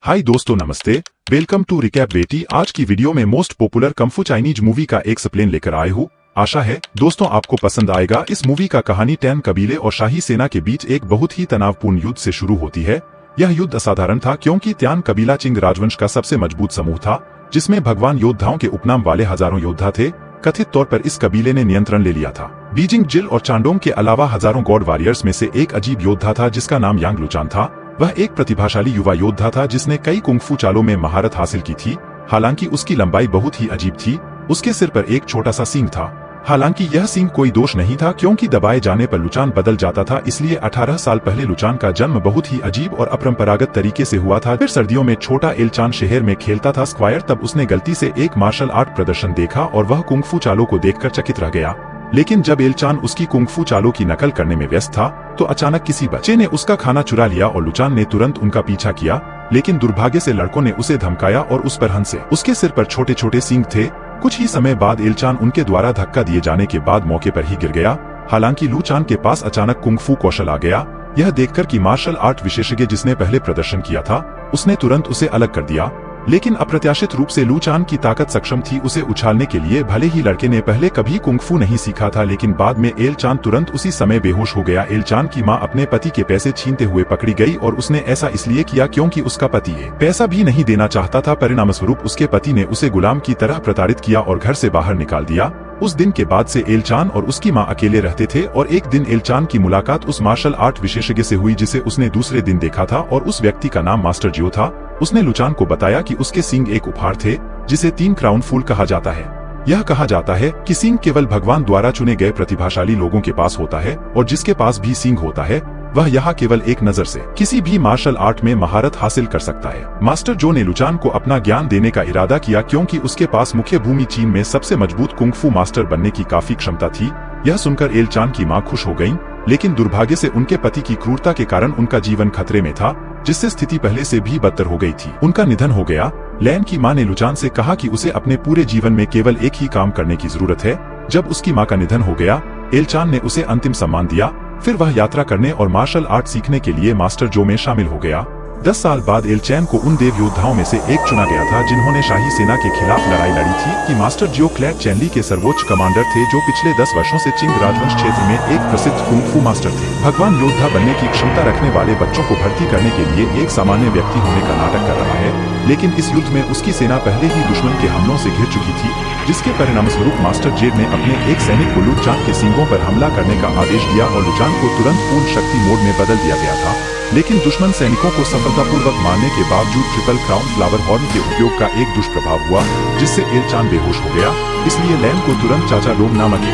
हाय दोस्तों, नमस्ते। Welcome to recap बेटी। आज की वीडियो में most popular kung fu Chinese movie का एक एक्सप्लेन लेकर आए हूँ। आशा है दोस्तों आपको पसंद आएगा। इस मूवी का कहानी 10 कबीले और शाही सेना के बीच एक बहुत ही तनावपूर्ण युद्ध से शुरू होती है। यह युद्ध असाधारण था क्योंकि त्यान कबीला चिंग राजवंश का सबसे मजबूत समूह था, जिसमें भगवान योद्धाओं के उपनाम वाले हजारों योद्धा थे। कथित तौर पर इस कबीले ने नियंत्रण ले लिया था। बीजिंग जिल और चांडोंग के अलावा हजारों गॉड वॉरियर्स में से एक अजीब योद्धा था जिसका नाम यांग लुचान था। वह एक प्रतिभाशाली युवा योद्धा था जिसने कई कुंगफू चालों में महारत हासिल की थी। हालांकि उसकी लंबाई बहुत ही अजीब थी। उसके सिर पर एक छोटा सा सींग था। हालांकि यह सींग कोई दोष नहीं था क्योंकि दबाए जाने पर लुचान बदल जाता था, इसलिए 18 साल पहले लुचान का जन्म बहुत ही अजीब और अपरंपरागत तरीके से हुआ था। फिर सर्दियों में छोटा एलचान शहर में खेलता था स्क्वायर, तब उसने गलती से एक मार्शल आर्ट प्रदर्शन देखा और वह कुंगफू चालों को देखकर चकित रह गया। लेकिन जब एलचान उसकी कुंगफू चालों की नकल करने में व्यस्त था तो अचानक किसी बच्चे ने उसका खाना चुरा लिया और लुचान ने तुरंत उनका पीछा किया। लेकिन दुर्भाग्य से लड़कों ने उसे धमकाया और उस पर हंसे। उसके सिर पर छोटे छोटे सींग थे। कुछ ही समय बाद एलचान उनके द्वारा धक्का दिए जाने के बाद मौके पर ही गिर गया। हालांकि लुचान के पास अचानक कुंगफू कौशल आ गया। यह देखकर कि मार्शल आर्ट विशेषज्ञ जिसने पहले प्रदर्शन किया था उसने तुरंत उसे अलग कर दिया। लेकिन अप्रत्याशित रूप से लुचान की ताकत सक्षम थी उसे उछालने के लिए। भले ही लड़के ने पहले कभी कुंगफू नहीं सीखा था, लेकिन बाद में एलचान तुरंत उसी समय बेहोश हो गया। एलचान की मां अपने पति के पैसे छीनते हुए पकड़ी गई और उसने ऐसा इसलिए किया क्योंकि उसका पति पैसा भी नहीं देना चाहता था। परिणामस्वरूप उसके पति ने उसे गुलाम की तरह प्रताड़ित किया और घर से बाहर निकाल दिया। उस दिन के बाद से एलचान और उसकी मां अकेले रहते थे और एक दिन एलचान की मुलाकात उस मार्शल आर्ट विशेषज्ञ से हुई जिसे उसने दूसरे दिन देखा था, और उस व्यक्ति का नाम मास्टर जियो था। उसने लुचान को बताया कि उसके सींग एक उपहार थे जिसे 3 क्राउन फूल कहा जाता है। यह कहा जाता है कि सींग केवल भगवान द्वारा चुने गए प्रतिभाशाली लोगों के पास होता है और जिसके पास भी सींग होता है वह यहाँ केवल एक नजर से किसी भी मार्शल आर्ट में महारत हासिल कर सकता है। मास्टर जो ने लुचान को अपना ज्ञान देने का इरादा किया क्योंकि उसके पास मुख्य भूमि चीन में सबसे मजबूत कुंगफू मास्टर बनने की काफी क्षमता थी। यह सुनकर एलचान की मां खुश हो गयी, लेकिन दुर्भाग्य से उनके पति की क्रूरता के कारण उनका जीवन खतरे में था, जिससे स्थिति पहले से भी बदतर हो गई थी। उनका निधन हो गया। लैन की मां ने लुचान से कहा कि उसे अपने पूरे जीवन में केवल एक ही काम करने की जरूरत है। जब उसकी मां का निधन हो गया, एलचान ने उसे अंतिम सम्मान दिया। फिर वह यात्रा करने और मार्शल आर्ट सीखने के लिए मास्टर जो में शामिल हो गया। 10 साल बाद एलचैन को उन देव योद्धाओं में से एक चुना गया था जिन्होंने शाही सेना के खिलाफ लड़ाई लड़ी थी। कि मास्टर जियो क्लैट चैनली के सर्वोच्च कमांडर थे जो पिछले 10 वर्षों से चिंग राजवंश क्षेत्र में एक प्रसिद्ध कुंगफू मास्टर थे। भगवान योद्धा बनने की क्षमता रखने वाले बच्चों को भर्ती करने के लिए एक सामान्य व्यक्ति होने का नाटक कर रहा है, लेकिन इस युद्ध में उसकी सेना पहले ही दुश्मन के हमलों से घिर चुकी थी, जिसके परिणामस्वरूप मास्टर जेड ने अपने एक सैनिक को लुचान के सींगों पर हमला करने का आदेश दिया और लुचान को तुरंत पूर्ण शक्ति मोड में बदल दिया गया था। लेकिन दुश्मन सैनिकों को सफलतापूर्वक मारने के बावजूद ट्रिपल क्राउन फ्लावर हॉर्न के उपयोग का एक दुष्प्रभाव हुआ, जिससे एलचान बेहोश हो गया। इसलिए लैन को तुरंत चाचा डोंग नामक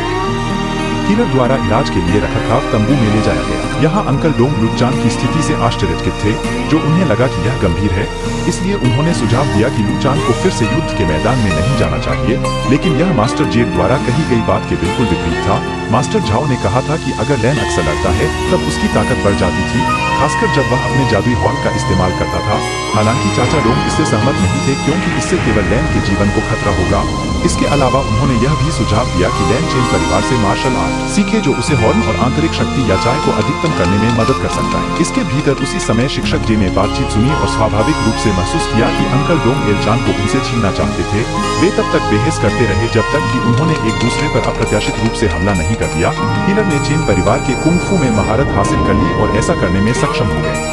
हीलर द्वारा इलाज के लिए रखरखाव तंबू में ले जाया गया। यहाँ अंकल डोंग लुचान की स्थिति से आश्चर्यचकित थे, जो उन्हें लगा कि यह गंभीर है। इसलिए उन्होंने सुझाव दिया कि लुचान को फिर से युद्ध के मैदान में नहीं जाना चाहिए, लेकिन यह मास्टर जेड द्वारा कही गई बात के बिल्कुल विपरीत था। मास्टर झाओ ने कहा था कि अगर लैन अक्सर लड़ता है तब उसकी ताकत बढ़ जाती थी, खासकर जब वह अपने जादुई हॉर्न का इस्तेमाल करता था। हालांकि चाचा डोंग इससे सहमत नहीं थे क्योंकि इससे केवल लैन के जीवन को खतरा होगा। इसके अलावा उन्होंने यह भी सुझाव दिया कि लैन चेन परिवार से मार्शल आर्ट सीखे जो उसे हॉर्न और आंतरिक शक्ति या चाय को अधिकतम करने में मदद कर सकता है। इसके भीतर उसी समय शिक्षक जी ने बातचीत सुनी और स्वाभाविक रूप से महसूस किया कि अंकल डोंग एलचान को उनसे छीनना चाहते थे। वे तब तक बहस करते रहे जब तक कि उन्होंने एक दूसरे पर अप्रत्याशित रूप से हमला नहीं कर दिया। हीलर ने चेन परिवार के कुंगफू में महारत हासिल कर ली और ऐसा करने में सक्षम हो गए।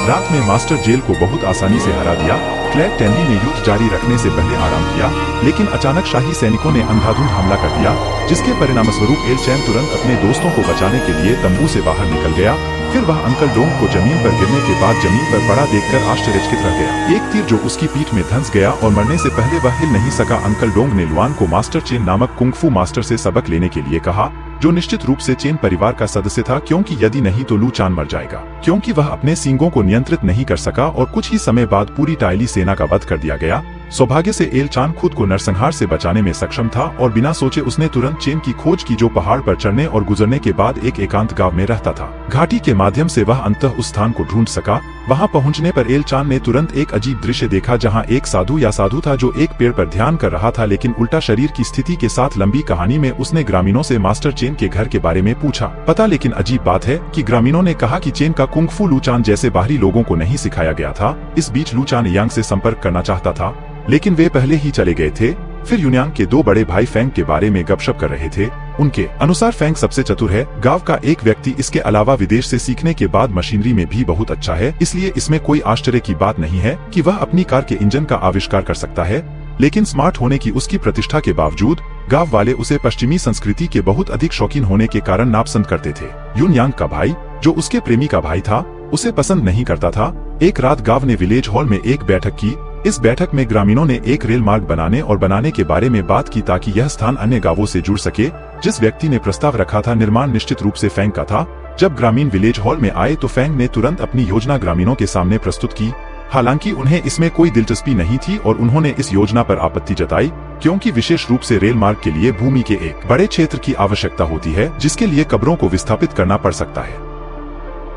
रात में मास्टर जेल को बहुत आसानी से हरा दिया। क्लैट टैनली ने युद्ध जारी रखने से पहले आराम किया, लेकिन अचानक शाही सैनिकों ने अंधाधुंध हमला कर दिया, जिसके परिणामस्वरूप एलचैन तुरंत अपने दोस्तों को बचाने के लिए तंबू से बाहर निकल गया। फिर वह अंकल डोंग को जमीन पर गिरने के बाद जमीन पर पड़ा देखकर आश्चर्यचकित रह गया। एक तीर जो उसकी पीठ में धंस गया और मरने से पहले वह हिल नहीं सका। अंकल डोंग ने लुआन को मास्टर चेन नामक कुंगफू मास्टर से सबक लेने के लिए कहा, जो निश्चित रूप से चेन परिवार का सदस्य था, क्योंकि यदि नहीं तो लुचान मर जाएगा। क्योंकि वह अपने सींगों को नियंत्रित नहीं कर सका और कुछ ही समय बाद पूरी टाइली सेना का वध कर दिया गया। सौभाग्य से एल चान खुद को नरसंहार से बचाने में सक्षम था और बिना सोचे उसने तुरंत चेन की खोज की जो पहाड़ पर चढ़ने और गुजरने के बाद एक एकांत गांव में रहता था। घाटी के माध्यम से वह अंततः उस स्थान को ढूंढ सका। वहां पहुंचने पर एल चान ने तुरंत एक अजीब दृश्य देखा जहां एक साधु था जो एक पेड़ पर ध्यान कर रहा था, लेकिन उल्टा शरीर की स्थिति के साथ। लंबी कहानी में उसने ग्रामीणों से मास्टर चेन के घर के बारे में पूछा पता, लेकिन अजीब बात है कि ग्रामीणों ने कहा कि चेन का कुंग-फू लू चान जैसे बाहरी लोगों को नहीं सिखाया गया था। इस बीच लू चान यांग से संपर्क करना चाहता था, लेकिन वे पहले ही चले गए थे। फिर यूनियांग के दो बड़े भाई फेंग के बारे में गपशप कर रहे थे। उनके अनुसार फेंग सबसे चतुर है, गांव का एक व्यक्ति। इसके अलावा विदेश से सीखने के बाद मशीनरी में भी बहुत अच्छा है, इसलिए इसमें कोई आश्चर्य की बात नहीं है कि वह अपनी कार के इंजन का आविष्कार कर सकता है। लेकिन स्मार्ट होने की उसकी प्रतिष्ठा के बावजूद गांव वाले उसे पश्चिमी संस्कृति के बहुत अधिक शौकीन होने के कारण नापसंद करते थे। यूनियांग का भाई, जो उसके प्रेमी का भाई था, उसे पसंद नहीं करता था। एक रात गांव ने विलेज हॉल में एक बैठक की। इस बैठक में ग्रामीणों ने एक रेल मार्ग बनाने के बारे में बात की ताकि यह स्थान अन्य गांवों से जुड़ सके। जिस व्यक्ति ने प्रस्ताव रखा था निर्माण निश्चित रूप से फेंग का था। जब ग्रामीण विलेज हॉल में आए तो फेंग ने तुरंत अपनी योजना ग्रामीणों के सामने प्रस्तुत की। हालांकि उन्हें इसमें कोई दिलचस्पी नहीं थी और उन्होंने इस योजना पर आपत्ति जताई, क्योंकि विशेष रूप से रेल मार्ग के लिए भूमि के एक बड़े क्षेत्र की आवश्यकता होती है जिसके लिए कब्रों को विस्थापित करना पड़ सकता है।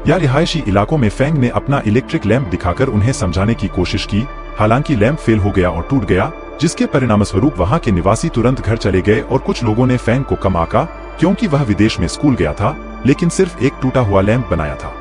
या रिहायशी इलाकों में फेंग ने अपना इलेक्ट्रिक लैंप दिखाकर उन्हें समझाने की कोशिश की। हालांकि लैंप फेल हो गया और टूट गया, जिसके परिणामस्वरूप वहां के निवासी तुरंत घर चले गए और कुछ लोगों ने फेंग को कम आंका, क्योंकि वह विदेश में स्कूल गया था लेकिन सिर्फ एक टूटा हुआ लैंप बनाया था।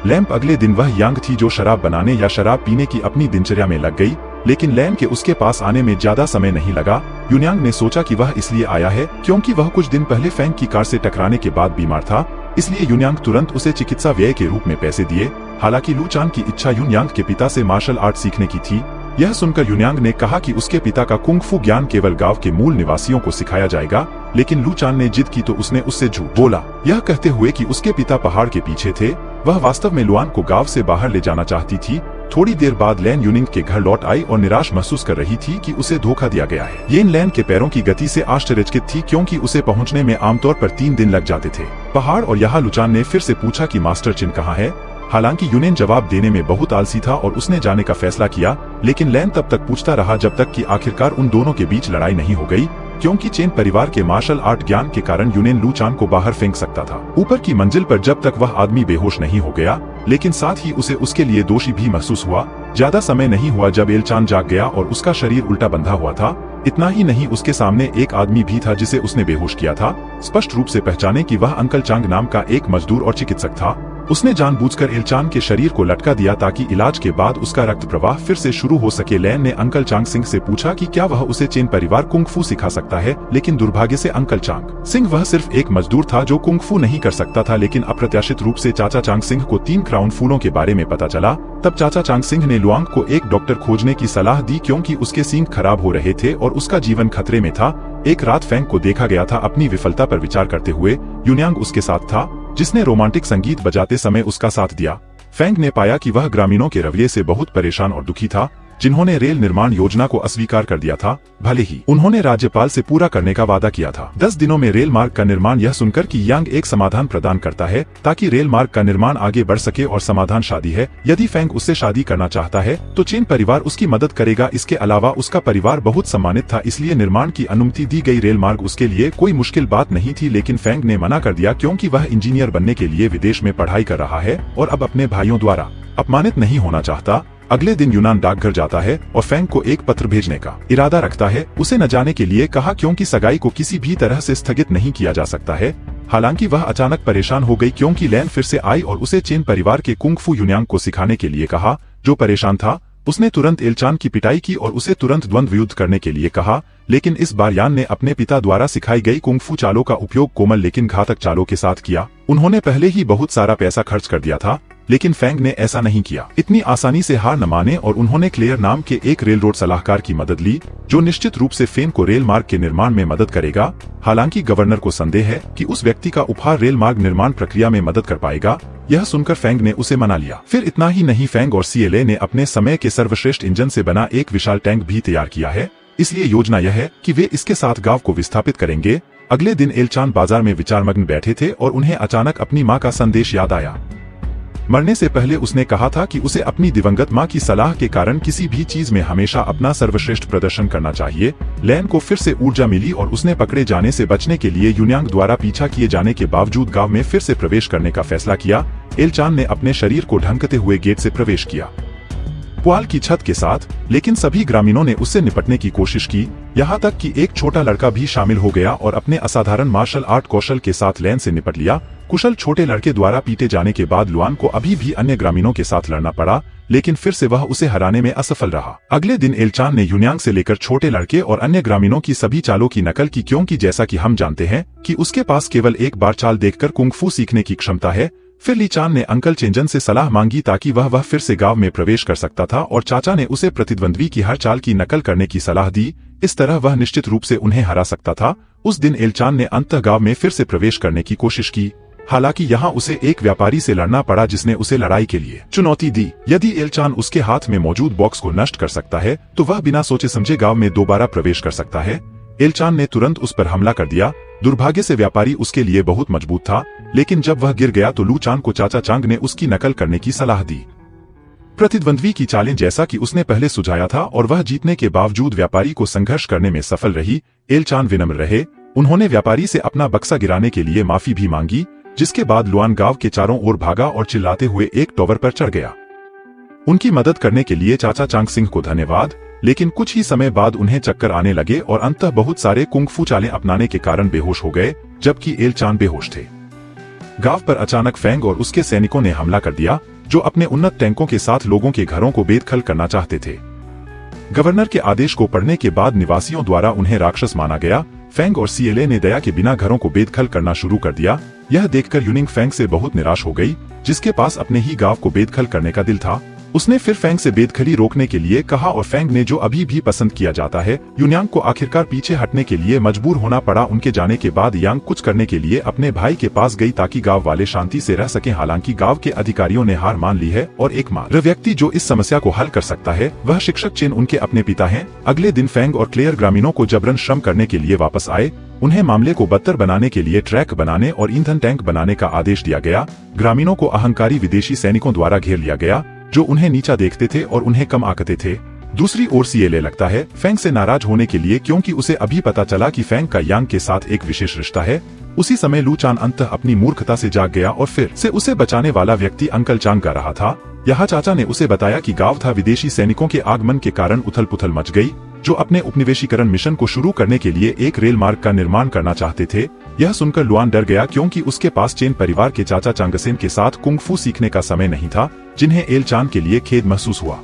लैंप अगले दिन वह यांग थी जो शराब बनाने या शराब पीने की अपनी दिनचर्या में लग गई, लेकिन लैंप के उसके पास आने में ज्यादा समय नहीं लगा। यूनियांग ने सोचा कि वह इसलिए आया है क्योंकि वह कुछ दिन पहले फेंग की कार से टकराने के बाद बीमार था, इसलिए यूनियांग तुरंत उसे चिकित्सा व्यय के रूप में पैसे दिए। हालांकि लू चान की इच्छा यूनियांग के पिता से मार्शल आर्ट सीखने की थी। यह सुनकर यूनियांग ने कहा कि उसके पिता का कुंग-फू ज्ञान केवल गांव के मूल निवासियों को सिखाया जाएगा, लेकिन लू चान ने जिद की तो उसने उससे झूठ बोला, यह कहते हुए कि उसके पिता पहाड़ के पीछे थे। वह वास्तव में लुआन को गांव से बाहर ले जाना चाहती थी। थोड़ी देर बाद लैन यूनिंग के घर लौट आई और निराश महसूस कर रही थी कि उसे धोखा दिया गया है। येन लैन के पैरों की गति से आश्चर्यचकित थी, क्योंकि उसे पहुंचने में आमतौर पर 3 दिन लग जाते थे। पहाड़ और यहाँ लुचान ने फिर से पूछा कि मास्टर चिन कहाँ है। हालांकि यूनियन जवाब देने में बहुत आलसी था और उसने जाने का फैसला किया, लेकिन लैन तब तक पूछता रहा जब तक कि आखिरकार उन दोनों के बीच लड़ाई नहीं हो गई, क्योंकि चेन परिवार के मार्शल आर्ट ज्ञान के कारण यूनियन लू चान को बाहर फेंक सकता था। ऊपर की मंजिल पर जब तक वह आदमी बेहोश नहीं हो गया, लेकिन साथ ही उसे उसके लिए दोषी भी महसूस हुआ। ज्यादा समय नहीं हुआ जब एल चान जाग गया और उसका शरीर उल्टा बंधा हुआ था। इतना ही नहीं, उसके सामने एक आदमी भी था जिसे उसने बेहोश किया था। स्पष्ट रूप से पहचाने कि वह अंकल चांग नाम का एक मजदूर और चिकित्सक था। उसने जानबूझकर एल चान के शरीर को लटका दिया ताकि इलाज के बाद उसका रक्त प्रवाह फिर से शुरू हो सके। लैन ने अंकल चांग सिंह से पूछा कि क्या वह उसे चेन परिवार कुंग-फू सिखा सकता है, लेकिन दुर्भाग्य से अंकल चांग सिंह वह सिर्फ एक मजदूर था जो कुंग-फू नहीं कर सकता था। लेकिन अप्रत्याशित रूप से चाचा चांग सिंह को 3 क्राउन फूलों के बारे में पता चला। तब चाचा चांग सिंह ने लुआंग को एक डॉक्टर खोजने की सलाह दी, क्योंकि उसके सींग खराब हो रहे थे और उसका जीवन खतरे में था। एक रात फेंग को देखा गया था अपनी विफलता पर विचार करते हुए। यूनियांग उसके साथ था, जिसने रोमांटिक संगीत बजाते समय उसका साथ दिया। फेंग ने पाया कि वह ग्रामीणों के रवैये से बहुत परेशान और दुखी था, जिन्होंने रेल निर्माण योजना को अस्वीकार कर दिया था, भले ही उन्होंने राज्यपाल से पूरा करने का वादा किया था। 10 दिनों में रेल मार्ग का निर्माण। यह सुनकर कि यांग एक समाधान प्रदान करता है ताकि रेल मार्ग का निर्माण आगे बढ़ सके, और समाधान शादी है। यदि फेंग उससे शादी करना चाहता है तो चेन परिवार उसकी मदद करेगा। इसके अलावा उसका परिवार बहुत सम्मानित था, इसलिए निर्माण की अनुमति दी गई। रेल मार्ग उसके लिए कोई मुश्किल बात नहीं थी, लेकिन फेंग ने मना कर दिया क्योंकि वह इंजीनियर बनने के लिए विदेश में पढ़ाई कर रहा है और अब अपने भाइयों द्वारा अपमानित नहीं होना चाहता। अगले दिन यूनान डाकघर जाता है और फेंग को एक पत्र भेजने का इरादा रखता है। उसे न जाने के लिए कहा, क्योंकि सगाई को किसी भी तरह से स्थगित नहीं किया जा सकता है। हालांकि वह अचानक परेशान हो गई क्योंकि लैन फिर से आई और उसे चेन परिवार के कुंग-फू यूनियांग को सिखाने के लिए कहा। जो परेशान था उसने तुरंत एल चान की पिटाई की और उसे तुरंत द्वंद्व युद्ध करने के लिए कहा, लेकिन इस बार यान ने अपने पिता द्वारा सिखाई गई कुंग-फू चालों का उपयोग कोमल लेकिन घातक चालों के साथ किया। उन्होंने पहले ही बहुत सारा पैसा खर्च कर दिया था, लेकिन फेंग ने ऐसा नहीं किया। इतनी आसानी से हार न माने और उन्होंने क्लेयर नाम के एक रेल रोड सलाहकार की मदद ली, जो निश्चित रूप से फेंग को रेल मार्ग के निर्माण में मदद करेगा। हालांकि गवर्नर को संदेह है कि उस व्यक्ति का उपहार रेल मार्ग निर्माण प्रक्रिया में मदद कर पाएगा। यह सुनकर फेंग ने उसे मना लिया। फिर इतना ही नहीं, फेंग और सीएलए ने अपने समय के सर्वश्रेष्ठ इंजन से बना एक विशाल टैंक भी तैयार किया है। इसलिए योजना यह है कि वे इसके साथ गांव को विस्थापित करेंगे। अगले दिन एल चान बाजार में विचारमग्न बैठे थे और उन्हें अचानक अपनी माँ का संदेश याद आया। मरने से पहले उसने कहा था कि उसे अपनी दिवंगत मां की सलाह के कारण किसी भी चीज में हमेशा अपना सर्वश्रेष्ठ प्रदर्शन करना चाहिए। लैन को फिर से ऊर्जा मिली और उसने पकड़े जाने से बचने के लिए यून्यांग द्वारा पीछा किए जाने के बावजूद गांव में फिर से प्रवेश करने का फैसला किया। एल चान ने अपने शरीर को ढकते हुए गेट से प्रवेश किया, पुआल की छत के साथ, लेकिन सभी ग्रामीणों ने उससे निपटने की कोशिश की, यहाँ तक कि एक छोटा लड़का भी शामिल हो गया और अपने असाधारण मार्शल आर्ट कौशल के साथ लैन से निपट लिया। कुशल छोटे लड़के द्वारा पीटे जाने के बाद लुआन को अभी भी अन्य ग्रामीणों के साथ लड़ना पड़ा, लेकिन फिर से वह उसे हराने में असफल रहा। अगले दिन एल चान ने यून्यांग से लेकर छोटे लड़के और अन्य ग्रामीणों की सभी चालों की नकल की, क्योंकि जैसा कि हम जानते हैं कि उसके पास केवल एक बार चाल देखकर कुंग-फू सीखने की क्षमता है। फिर ली चान ने अंकल चेंजन से सलाह मांगी ताकि वह फिर से गांव में प्रवेश कर सकता था, और चाचा ने उसे प्रतिद्वंद्वी की हर चाल की नकल करने की सलाह दी। इस तरह वह निश्चित रूप से उन्हें हरा सकता था। उस दिन एल चान ने अंततः गांव में फिर से प्रवेश करने की कोशिश की, हालांकि यहाँ उसे एक व्यापारी से लड़ना पड़ा जिसने उसे लड़ाई के लिए चुनौती दी। यदि एल चान उसके हाथ में मौजूद बॉक्स को नष्ट कर सकता है तो वह बिना सोचे समझे गांव में दोबारा प्रवेश कर सकता है। एल चान ने तुरंत उस पर हमला कर दिया। दुर्भाग्य से व्यापारी उसके लिए बहुत मजबूत था, लेकिन जब वह गिर गया तो लू चान को चाचा चांग ने उसकी नकल करने की सलाह दी। प्रतिद्वंद्वी की चालें जैसा कि उसने पहले सुझाया था, और वह जीतने के बावजूद व्यापारी को संघर्ष करने में सफल रही। एल चान विनम्र रहे। उन्होंने व्यापारी से अपना बक्सा गिराने के लिए माफी भी मांगी, जिसके बाद लुआन गांव के चारों ओर भागा और चिल्लाते हुए एक टॉवर पर चढ़ गया। उनकी मदद करने के लिए चाचा चांग सिंह को धन्यवाद, लेकिन कुछ ही समय बाद उन्हें चक्कर आने लगे और अंततः बहुत सारे कुंग-फू चालें अपनाने के कारण बेहोश हो गए, जबकि एल चान बेहोश थे। गांव पर अचानक फेंग और उसके सैनिकों ने हमला कर दिया, जो अपने उन्नत टैंकों के साथ लोगों के घरों को बेदखल करना चाहते थे। गवर्नर के आदेश को पढ़ने के बाद निवासियों द्वारा उन्हें राक्षस माना गया। फेंग और सीएलए ने दया के बिना घरों को बेदखल करना शुरू कर दिया। यह देखकर यूनिंग फेंग से बहुत निराश हो गई, जिसके पास अपने ही गांव को बेदखल करने का दिल था। उसने फिर फेंग से बेदखली रोकने के लिए कहा, और फेंग ने जो अभी भी पसंद किया जाता है। यून्यांग को आखिरकार पीछे हटने के लिए मजबूर होना पड़ा। उनके जाने के बाद यांग कुछ करने के लिए अपने भाई के पास गई ताकि गांव वाले शांति से रह सकें। हालांकि गांव के अधिकारियों ने हार मान ली है और एकमात्र व्यक्ति जो इस समस्या को हल कर सकता है वह शिक्षक चेन उनके अपने पिता हैं। अगले दिन फेंग और क्लेयर ग्रामीणों को जबरन श्रम करने के लिए वापस आए। उन्हें मामले को बदतर बनाने के लिए ट्रैक बनाने और ईंधन टैंक बनाने का आदेश दिया गया। ग्रामीणों को अहंकारी विदेशी सैनिकों द्वारा घेर लिया गया, जो उन्हें नीचा देखते थे और उन्हें कम आंकते थे। दूसरी ओर सीएलए लगता है फेंग से नाराज होने के लिए, क्योंकि उसे अभी पता चला कि फेंग का यांग के साथ एक विशेष रिश्ता है। उसी समय लू चान अंततः अपनी मूर्खता से जाग गया और फिर से उसे बचाने वाला व्यक्ति अंकल चांग का रहा था। यहाँ चाचा ने उसे बताया कि गांव था विदेशी सैनिकों के आगमन के कारण उथल पुथल मच गई, जो अपने उपनिवेशीकरण मिशन को शुरू करने के लिए एक रेल मार्ग का निर्माण करना चाहते थे। यह सुनकर लुआन डर गया, क्योंकि उसके पास चेन परिवार के चाचा चांगसेन के साथ कुंग-फू सीखने का समय नहीं था, जिन्हें एल चान के लिए खेद महसूस हुआ।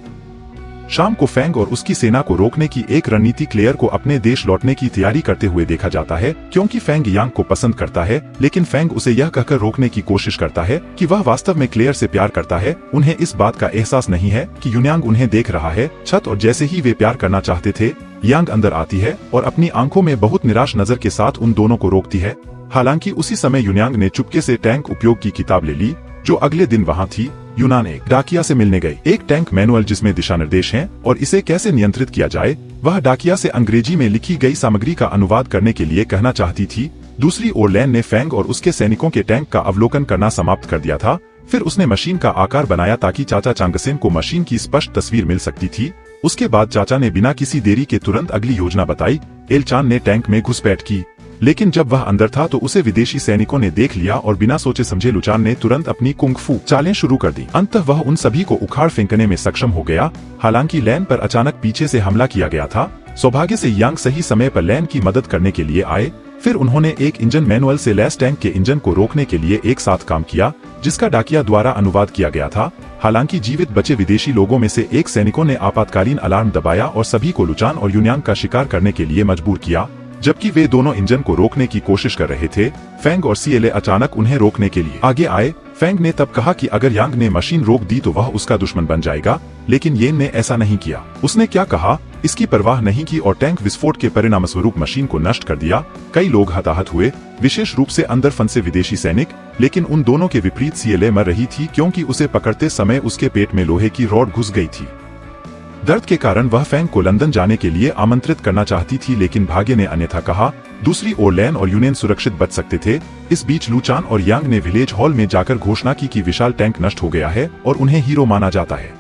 शाम को फेंग और उसकी सेना को रोकने की एक रणनीति क्लेयर को अपने देश लौटने की तैयारी करते हुए देखा जाता है, क्योंकि फेंग यांग को पसंद करता है। लेकिन फेंग उसे यह कहकर रोकने की कोशिश करता है कि वह वास्तव में क्लेयर से प्यार करता है। उन्हें इस बात का एहसास नहीं है कि यून्यांग उन्हें देख रहा है। छत और जैसे ही वे प्यार करना चाहते थे, यांग अंदर आती है और अपनी आंखों में बहुत निराश नजर के साथ उन दोनों को रोकती है। हालांकि उसी समय यून्यांग ने चुपके से टैंक उपयोग की किताब ले ली, जो अगले दिन वहाँ थी। यूनान एक डाकिया से मिलने गई। एक टैंक मैनुअल जिसमें दिशा निर्देश हैं और इसे कैसे नियंत्रित किया जाए। वह डाकिया से अंग्रेजी में लिखी गई सामग्री का अनुवाद करने के लिए कहना चाहती थी। दूसरी ओर लैन ने फेंग और उसके सैनिकों के टैंक का अवलोकन करना समाप्त कर दिया था। फिर उसने मशीन का आकार बनाया ताकि चाचा चांगसेन को मशीन की स्पष्ट तस्वीर मिल सकती थी। उसके बाद चाचा ने बिना किसी देरी के तुरंत अगली योजना बताई। एल चान ने टैंक में घुसपैठ की, लेकिन जब वह अंदर था तो उसे विदेशी सैनिकों ने देख लिया और बिना सोचे समझे लुचान ने तुरंत अपनी कुंग-फू चालें शुरू कर दी। अंततः वह उन सभी को उखाड़ फेंकने में सक्षम हो गया। हालांकि लैन पर अचानक पीछे से हमला किया गया था। सौभाग्य से यांग सही समय पर लैन की मदद करने के लिए आए। फिर उन्होंने एक इंजन मैनुअल से लैस टैंक के इंजन को रोकने के लिए एक साथ काम किया, जिसका डाकिया द्वारा अनुवाद किया गया था। हालांकि जीवित बचे विदेशी लोगों में से एक सैनिकों ने आपातकालीन अलार्म दबाया और सभी को लुचान और यून्यांग का शिकार करने के लिए मजबूर किया। जबकि वे दोनों इंजन को रोकने की कोशिश कर रहे थे, फेंग और सीएलए अचानक उन्हें रोकने के लिए आगे आए। फेंग ने तब कहा कि अगर यांग ने मशीन रोक दी तो वह उसका दुश्मन बन जाएगा, लेकिन येन ने ऐसा नहीं किया। उसने क्या कहा इसकी परवाह नहीं की और टैंक विस्फोट के परिणामस्वरूप मशीन को नष्ट कर दिया। कई लोग हताहत हुए, विशेष रूप से अंदर फंसे विदेशी सैनिक। लेकिन उन दोनों के विपरीत सीएलए मर रही थी, क्योंकि उसे पकड़ते समय उसके पेट में लोहे की रॉड घुस गई थी। दर्द के कारण वह फेंग को लंदन जाने के लिए आमंत्रित करना चाहती थी, लेकिन भाग्य ने अन्यथा कहा। दूसरी ओर लैन और यूनियन सुरक्षित बच सकते थे। इस बीच लूचान और यांग ने विलेज हॉल में जाकर घोषणा की कि विशाल टैंक नष्ट हो गया है और उन्हें हीरो माना जाता है।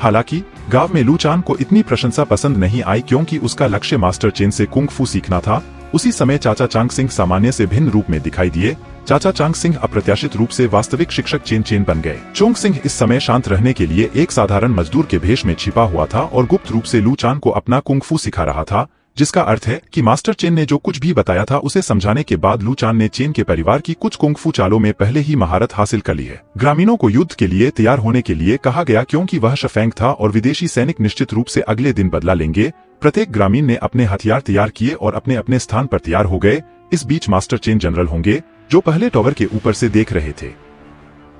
हालांकि गांव में लूचान को इतनी प्रशंसा पसंद नहीं आई क्योंकि उसका लक्ष्य मास्टर चेन से कुंग फू सीखना था। उसी समय चाचा चांग सिंह सामान्य से भिन्न रूप में दिखाई दिए। चाचा चांग सिंह अप्रत्याशित रूप से वास्तविक शिक्षक चेन चेन बन गए। चोंग सिंह इस समय शांत रहने के लिए एक साधारण मजदूर के भेष में छिपा हुआ था और गुप्त रूप से लूचान को अपना कुंग फू सिखा रहा था, जिसका अर्थ है कि मास्टर चेन ने जो कुछ भी बताया था उसे समझाने के बाद लूचान ने चेन के परिवार की कुछ कुंग फू चालों में पहले ही महारत हासिल कर ली है। ग्रामीणों को युद्ध के लिए तैयार होने के लिए कहा गया क्योंकि वह शफेंग था और विदेशी सैनिक निश्चित रूप से अगले दिन बदला लेंगे। प्रत्येक ग्रामीण ने अपने हथियार तैयार किए और अपने अपने स्थान पर तैयार हो गए। इस बीच मास्टर चेन जनरल होंगे जो पहले टॉवर के ऊपर से देख रहे थे।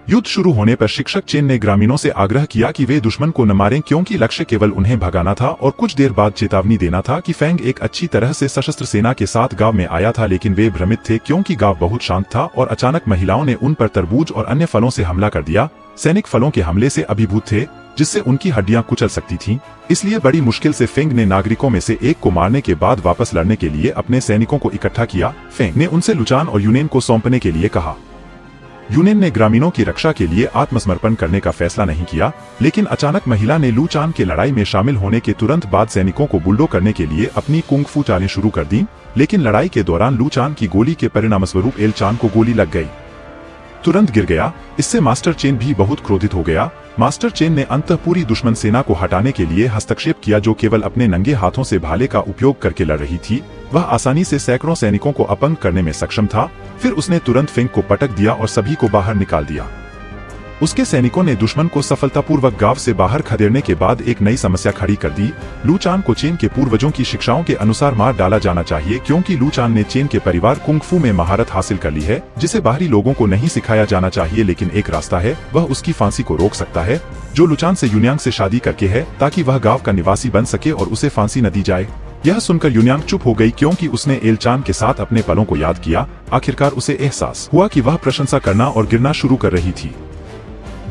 युद्ध शुरू होने पर शिक्षक चेन ने ग्रामीणों से आग्रह किया कि वे दुश्मन को न मारें क्योंकि लक्ष्य केवल उन्हें भगाना था और कुछ देर बाद चेतावनी देना था कि फेंग एक अच्छी तरह से सशस्त्र सेना के साथ गांव में आया था, लेकिन वे भ्रमित थे क्योंकि गांव बहुत शांत था और अचानक महिलाओं ने उन पर तरबूज और अन्य फलों से हमला कर दिया। सैनिक फलों के हमले से अभिभूत थे जिससे उनकी हड्डियां कुचल सकती थीं। इसलिए बड़ी मुश्किल से फेंग ने नागरिकों में से एक को मारने के बाद वापस लड़ने के लिए अपने सैनिकों को इकट्ठा किया। फेंग ने उनसे लुचान और यूनियन को सौंपने के लिए कहा। यूनियन ने ग्रामीणों की रक्षा के लिए आत्मसमर्पण करने का फैसला नहीं किया, लेकिन अचानक महिला ने लूचान के लड़ाई में शामिल होने के तुरंत बाद सैनिकों को बुलडो करने के लिए अपनी कुंग फू चालें शुरू कर दी। लेकिन लड़ाई के दौरान लूचान की गोली के परिणामस्वरूप एल चान को गोली लग गई, तुरंत गिर गया। इससे मास्टर चेन भी बहुत क्रोधित हो गया। मास्टर चेन ने अंततः पूरी दुश्मन सेना को हटाने के लिए हस्तक्षेप किया जो केवल अपने नंगे हाथों से भाले का उपयोग करके लड़ रही थी। वह आसानी से सैकड़ों सैनिकों को अपंग करने में सक्षम था। फिर उसने तुरंत फेंग को पटक दिया और सभी को बाहर निकाल दिया। उसके सैनिकों ने दुश्मन को सफलतापूर्वक गांव से बाहर खदेड़ने के बाद एक नई समस्या खड़ी कर दी। लूचान को चेन के पूर्वजों की शिक्षाओं के अनुसार मार डाला जाना चाहिए क्योंकि लूचान ने चेन के परिवार कुंग फू में महारत हासिल कर ली है, जिसे बाहरी लोगों को नहीं सिखाया जाना चाहिए। लेकिन एक रास्ता है, वह उसकी फांसी को रोक सकता है, जो लूचान से यूनियांग से शादी करके है, ताकि वह गाँव का निवासी बन सके और उसे फांसी न दी जाए। यह सुनकर यूनियांग चुप हो गई क्योंकि उसने एल चान के साथ अपने पलों को याद किया। आखिरकार उसे एहसास हुआ कि वह प्रशंसा करना और गिरना शुरू कर रही थी।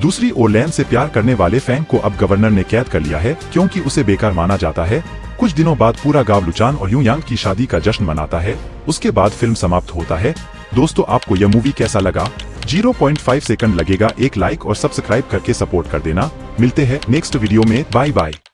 दूसरी ओर लैन से प्यार करने वाले फेंग को अब गवर्नर ने कैद कर लिया है क्योंकि उसे बेकार माना जाता है। कुछ दिनों बाद पूरा गांव लुचान और यूयांग की शादी का जश्न मनाता है। उसके बाद फिल्म समाप्त होता है। दोस्तों, आपको यह मूवी कैसा लगा? 0.5 सेकंड लगेगा, एक लाइक और सब्सक्राइब करके सपोर्ट कर देना। मिलते हैं नेक्स्ट वीडियो में। Bye bye.